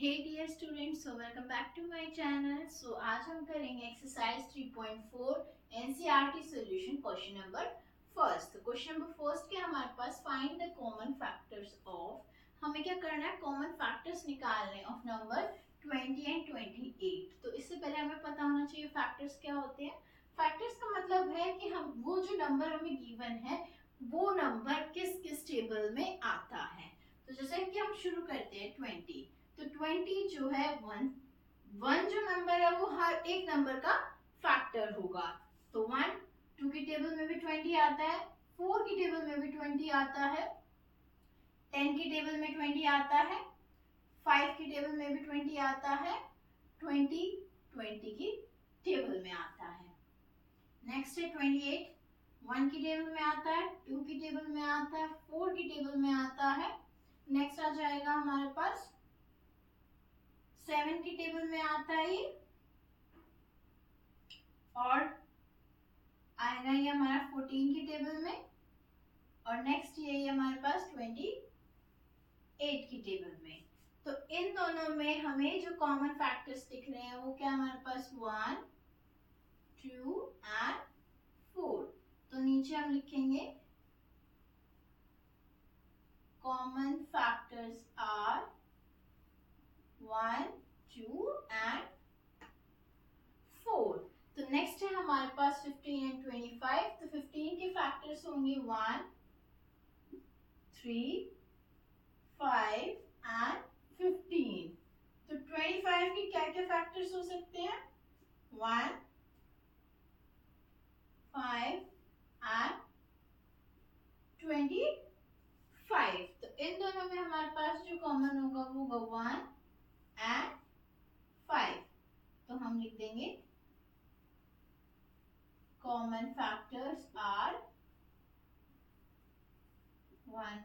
Hey dear students, so welcome back to my channel. So आज हम करेंगे exercise 3.4 NCERT solution question number first. तो question number first के हमारे पास find the common factors of, हमें क्या करना है, कॉमन फैक्टर्स निकालने ऑफ नंबर 20 एंड 28। तो इससे पहले हमें पता होना चाहिए फैक्टर्स क्या होते हैं। फैक्टर्स का मतलब है कि हम वो जो नंबर हमें गिवन है वो नंबर किस किस टेबल में आता है। तो जैसे कि हम शुरू करते हैं 20, तो 20 जो है वन जो नंबर है वो हर एक नंबर का फैक्टर होगा। तो 1 2 की टेबल में भी 20 आता है, 4 की टेबल में भी 20 आता है, 10 की टेबल में 20 आता है, 5 की टेबल में भी 20 आता है, 20 की टेबल में आता है। नेक्स्ट है 28, 1 की टेबल में आता है, 2 की टेबल में आता है, 4 की टेबल में आता है। नेक्स्ट आ जाएगा हमारे पास 7 की टेबल में आता है ये, और आएगा ये हमारा 14 की टेबल में, और नेक्स्ट ये हमारे पास 28 की टेबल में। तो इन दोनों में हमें जो कॉमन फैक्टर्स दिख रहे हैं वो क्या हमारे पास 1 2 एंड 4। तो नीचे हम लिखेंगे कॉमन फैक्टर्स आर 1 2 एंड 4। तो नेक्स्ट है हमारे पास 15 एंड 25। तो 15 के फैक्टर्स होंगे 1 3 5 एंड 15। तो 25 के क्या क्या फैक्टर्स हो सकते हैं, 1 5 एंड 25। तो इन दोनों में हमारे पास जो कॉमन होगा वो होगा 1 एंड 5। तो हम लिख देंगे कॉमन फैक्टर्स आर 1,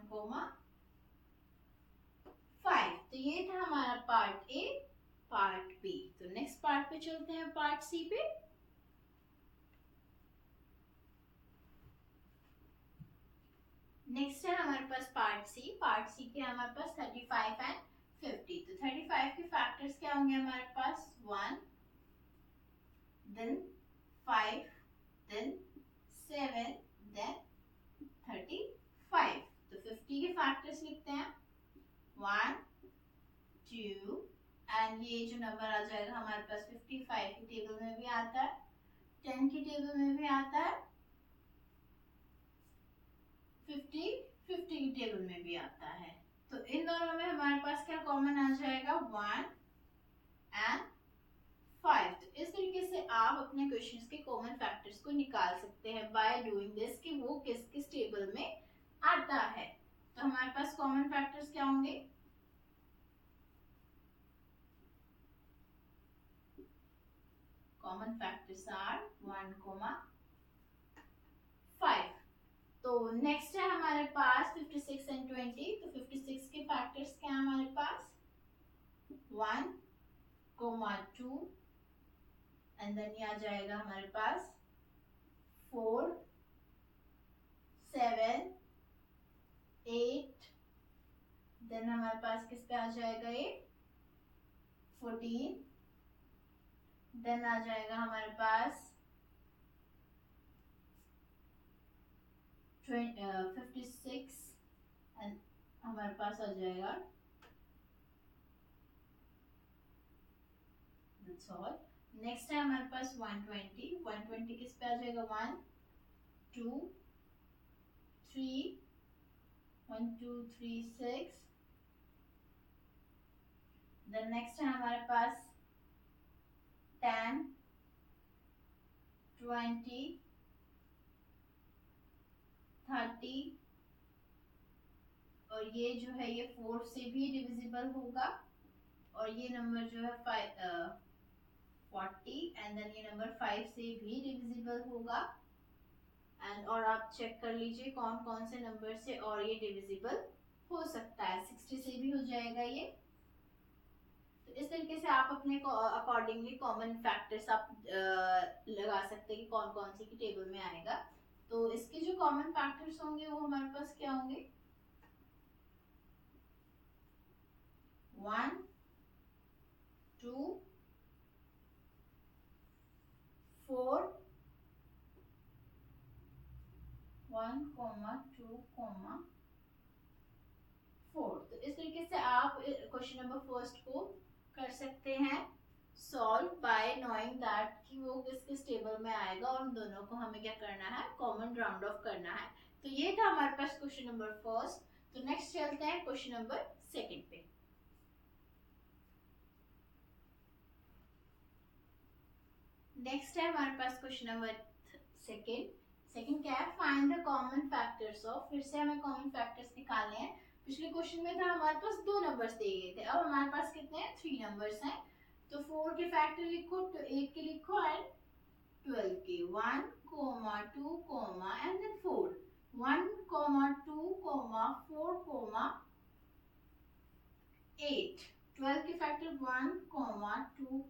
5। तो ये था हमारा पार्ट ए। पार्ट बी, तो नेक्स्ट पार्ट पे चलते हैं, पार्ट सी पे। नेक्स्ट है हमारे पास पार्ट सी। पार्ट सी के हमारे पास 35 एंड 50। तो 35 के फैक्टर्स क्या होंगे हमारे पास, 1 देन 5 देन 7 देन 35। तो 50 के फैक्टर्स लिखते हैं 1 2, एंड ये जो नंबर आ जाएगा हमारे पास 55 की टेबल में भी आता है, 10 की टेबल में भी आता है, 50 की टेबल में भी आता है। तो इन दोनों में हमारे पास क्या कॉमन आ जाएगा, 1 एंड 5। तो इस तरीके से आप अपने क्वेश्चंस के कॉमन फैक्टर्स को निकाल सकते हैं बाय डूइंग दिस कि वो किस किस टेबल में आता है। तो हमारे पास कॉमन फैक्टर्स क्या होंगे, कॉमन फैक्टर्स आर 1, 5। तो नेक्स्ट है हमारे पास 56 एंड 20। तो 56 के फैक्टर्स क्या है हमारे पास, 1, 2, एंड देन ये आ जाएगा हमारे पास 4 7 8, देन हमारे पास किस पे आ जाएगा ये 14, देन आ जाएगा हमारे पास 56, एंड हमारे पास आ जाएगा, दैट्स ऑल। नेक्स्ट है हमारे पास 120। 120 किस पे आ जाएगा, 1 2 3, 1 2 3 6। देन नेक्स्ट है हमारे पास 10 20 30, और ये जो है ये 4 से भी डिविजिबल होगा, और ये नंबर जो है 40, एंड देन ये नंबर 5 से भी डिविजिबल होगा। एंड और आप चेक कर लीजिए कौन कौन से नंबर से और ये डिविजिबल हो सकता है, 60 से भी हो जाएगा ये। तो इस तरीके से आप अपने अकॉर्डिंगली कॉमन फैक्टर्स आप लगा सकते हैं कि कौन कौन सी की टेबल में आएगा। तो इसके जो कॉमन फैक्टर्स होंगे वो हमारे पास क्या होंगे, 1 1, 2, 4। तो इस तरीके से आप क्वेश्चन नंबर फर्स्ट को कर सकते हैं सॉल्व बाय नोइंग दैट कि वो किस किस टेबल में आएगा और उन दोनों को हमें क्या करना है, कॉमन राउंड ऑफ करना है। तो ये था हमारे पास क्वेश्चन नंबर फर्स्ट। तो नेक्स्ट चलते हैं क्वेश्चन नंबर सेकंड पे। नेक्स्ट है हमारे पास क्वेश्चन नंबर सेकंड। सेकंड क्या है, find the common factors of. फिर से हमें कॉमन फैक्टर्स निकालने हैं। पिछले क्वेश्चन में था हमारे पास 2 नंबर्स दिए गए थे, अब हमारे पास कितने हैं, 3 नंबर्स हैं। तो 4 के फैक्टर लिखो, तो 8 के लिखो एंड 12 के 1, 2, एंड देन 4। 1, 2, 4, 8। 12 के फैक्टर 1, 2,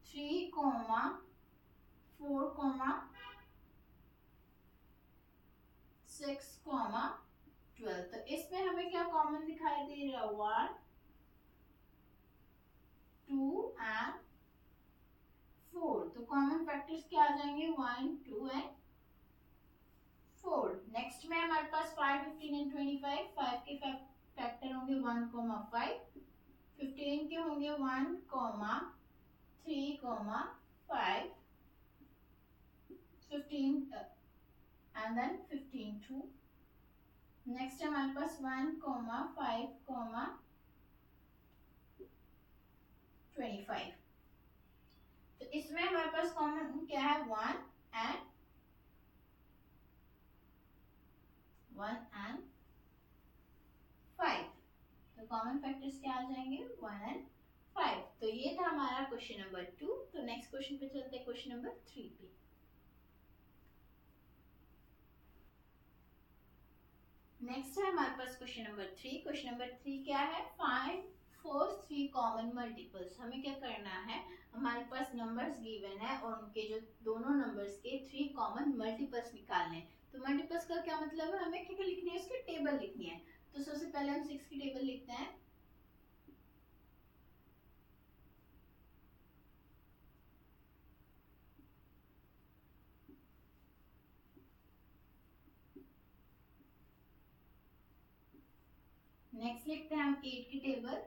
3, 4, 6, 12। तो इसमें हमें क्या कॉमन दिखाई दे रहा है, 1, 2 एंड 4। तो कॉमन फैक्टर्स क्या आ जाएंगे, 1, 2 एंड 4। नेक्स्ट में हमारे पास 5, 15 एंड 25। 5 के फैक्टर होंगे 1, 5। 15 के होंगे 1, 3, 5। 15 एंड देन 15 2। नेक्स्ट है हमारे पास 1, 5, 25। तो इसमें हमारे पास कॉमन क्या है, 1 एंड 5। तो कॉमन फैक्टर्स क्या आ जाएंगे, 1 एंड 5। तो ये था हमारा क्वेश्चन नंबर 2। तो नेक्स्ट क्वेश्चन पे चलते हैं, क्वेश्चन नंबर 3 पे। नेक्स्ट है हमारे पास क्वेश्चन नंबर 3। क्वेश्चन नंबर 3 क्या है, फाइंड फर्स्ट 3 कॉमन मल्टीपल्स। हमें क्या करना है, हमारे पास नंबर्स गिवन है और उनके जो दोनों नंबर्स के 3 कॉमन मल्टीपल्स निकालने हैं। तो मल्टीपल्स का क्या मतलब है, हमें क्या लिखनी है, उसकी टेबल लिखनी है। तो सबसे पहले हम 6 की टेबल लिखते हैं। नेक्स्ट लिखते हैं हम 8 की टेबल।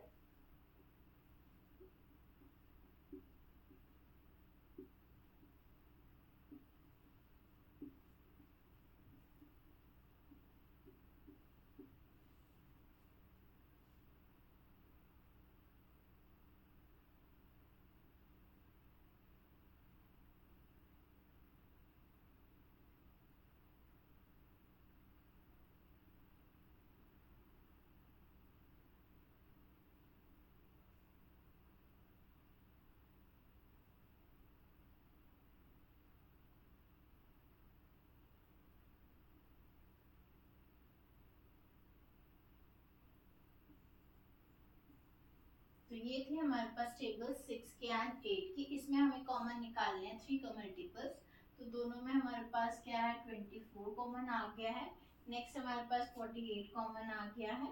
तो ये थी हमारे पास टेबल 6 के एंड 8 की। इसमें हमें कॉमन निकालने हैं 3 का मल्टीपल्स। तो दोनों में हमारे पास क्या है, 24 कॉमन आ गया है। नेक्स्ट हमारे पास 48 कॉमन आ गया है।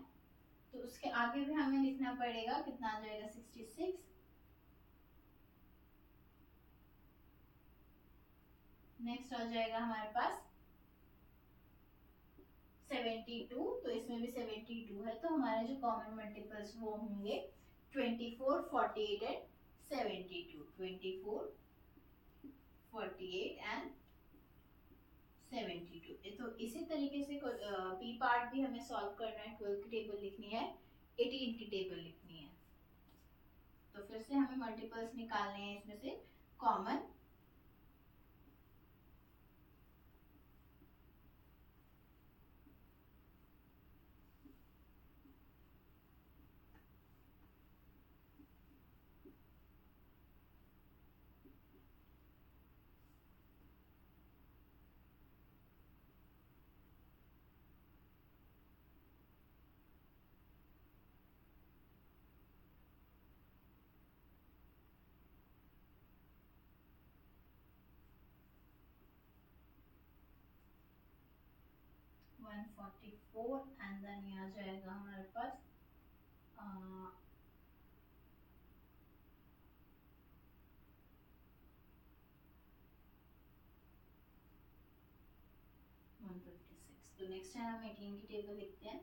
तो उसके आगे भी हमें लिखना पड़ेगा, कितना आ जाएगा, 66। नेक्स्ट आ जाएगा हमारे पास 72। तो इसमें भी 72 है। तो हमारे जो कॉमन मल्टीपल्स वो होंगे 24, 48 एंड 72। 24, 48 एंड 72। तो इसी तरीके से बी पार्ट भी हमें सॉल्व करना है। 12 की टेबल लिखनी है, 18 की टेबल लिखनी है। तो फिर से हमें मल्टीपल्स निकालने हैं इसमें से कॉमन। वन 44 एंड देन ये आ जाएगा हमारे पास तो नेक्स्ट है हम 18 की टेबल लिखते हैं।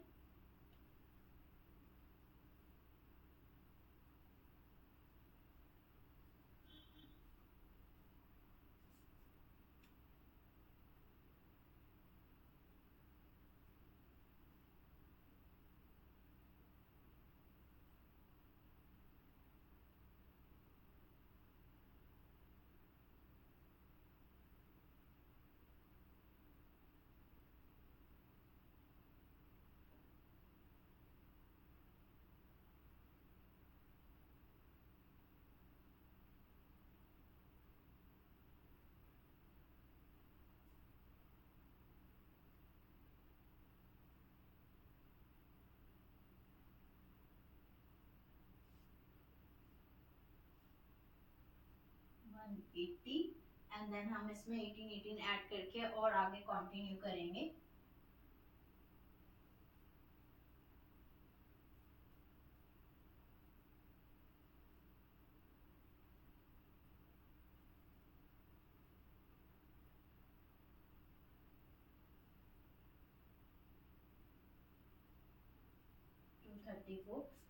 एंड देन हम इसमें 18 ऐड करके और आगे कंटिन्यू करेंगे।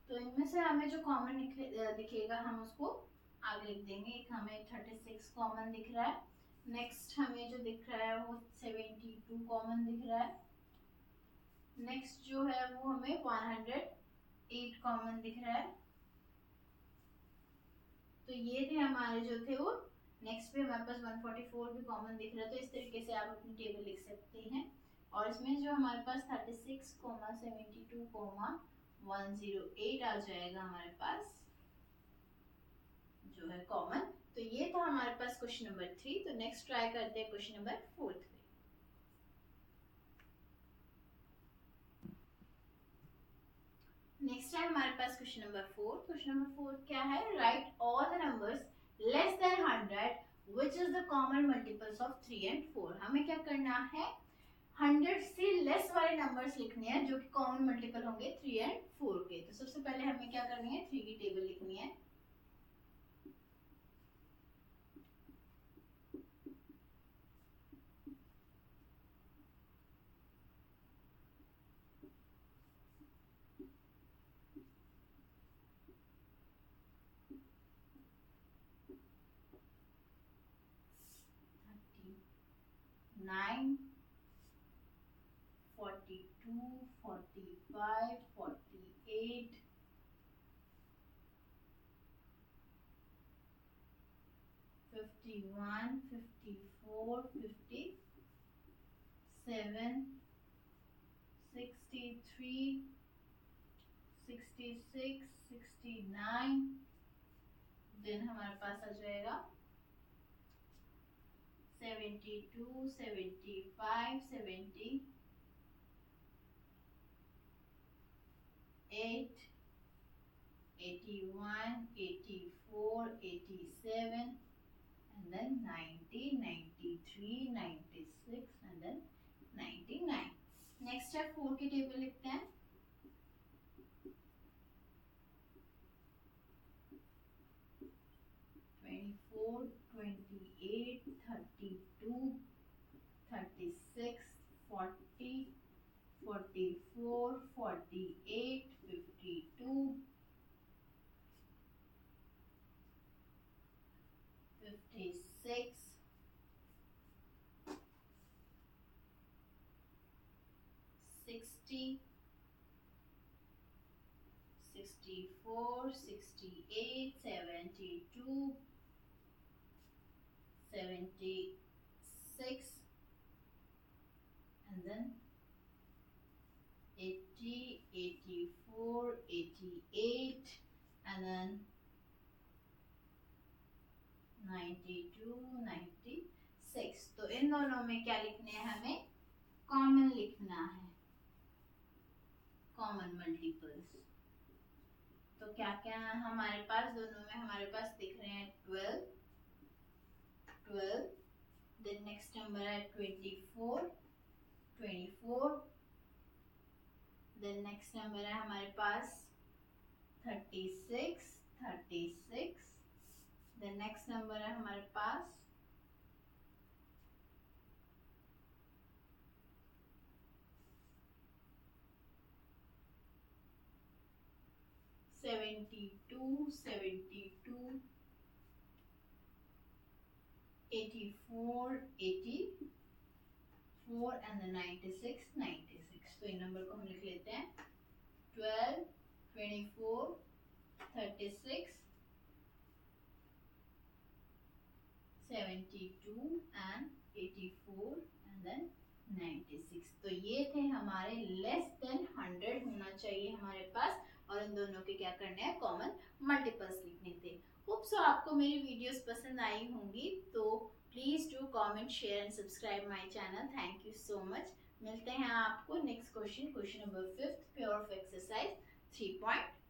तो इनमें से हमें जो कॉमन दिखेगा हम उसको आगे लिख देंगे। एक हमें 36 कॉमन दिख रहा है, नेक्स्ट हमें जो दिख रहा है वो 72 कॉमन दिख रहा है, नेक्स्ट जो है वो हमें 108 कॉमन दिख रहा है। तो ये थे हमारे जो थे वो। नेक्स्ट पे हमारे पास 144 भी कॉमन दिख रहा है। तो इस तरीके से आप अपनी टेबल लिख सकते हैं। और इसमें जो हमारे पास 36, 72, 108 आ जाएगा हमारे पास जो है कॉमन। तो ये था हमारे पास क्वेश्चन नंबर 3। तो नेक्स्ट ट्राई करते हैं क्वेश्चन नंबर 4 पे। नेक्स्ट है हमारे पास क्वेश्चन नंबर 4। क्वेश्चन नंबर 4 क्या है? Right all the numbers less than 100 which is the common multiples of 3 and 4। हमें क्या करना है? 100 से लेस वाले नंबर्स लिखने हैं जो कि कॉमन मल्टीपल होंगे 3 एंड 4 के। तो सबसे पहले हमें क्या करनी है? 3 की टेबल लिखनी है। नाइन 42 45 48 51 54 57 63 66 69 देन हमारे पास आ जाएगा 72 75 78 81 84 87 and then 90 93 96 and then 99। Next है 4 की टेबल लिखते हैं। Four 28 32 36 40 44 48 52 56 60 64 68 72 76 and then 80 84 88 and then 92 96। तो इन दोनों में क्या लिखने हैं? हमें कॉमन लिखना है, कॉमन मल्टीपल्स। तो क्या क्या है हमारे पास? दोनों में हमारे पास दिख रहे हैं 12 देन नेक्स्ट नंबर है 24 देन नेक्स्ट नंबर है हमारे पास 36 देन नेक्स्ट नंबर है हमारे पास 45 72, 72, 84, 84 and then 96, 96. तो इन नंबर को हम लिख लेते हैं 12, 24, 36, 72 and 84 and then 96. तो ये थे हमारे लेस देन 100 होना चाहिए हमारे पास, और इन दोनों के क्या करने हैं, कॉमन मल्टीपल्स लिखने थे। होप सो आपको मेरी वीडियोस पसंद आई होंगी, तो please do comment, share and subscribe my channel. Thank you so much. मिलते हैं आपको next question number 5 pure of exercise 3.4।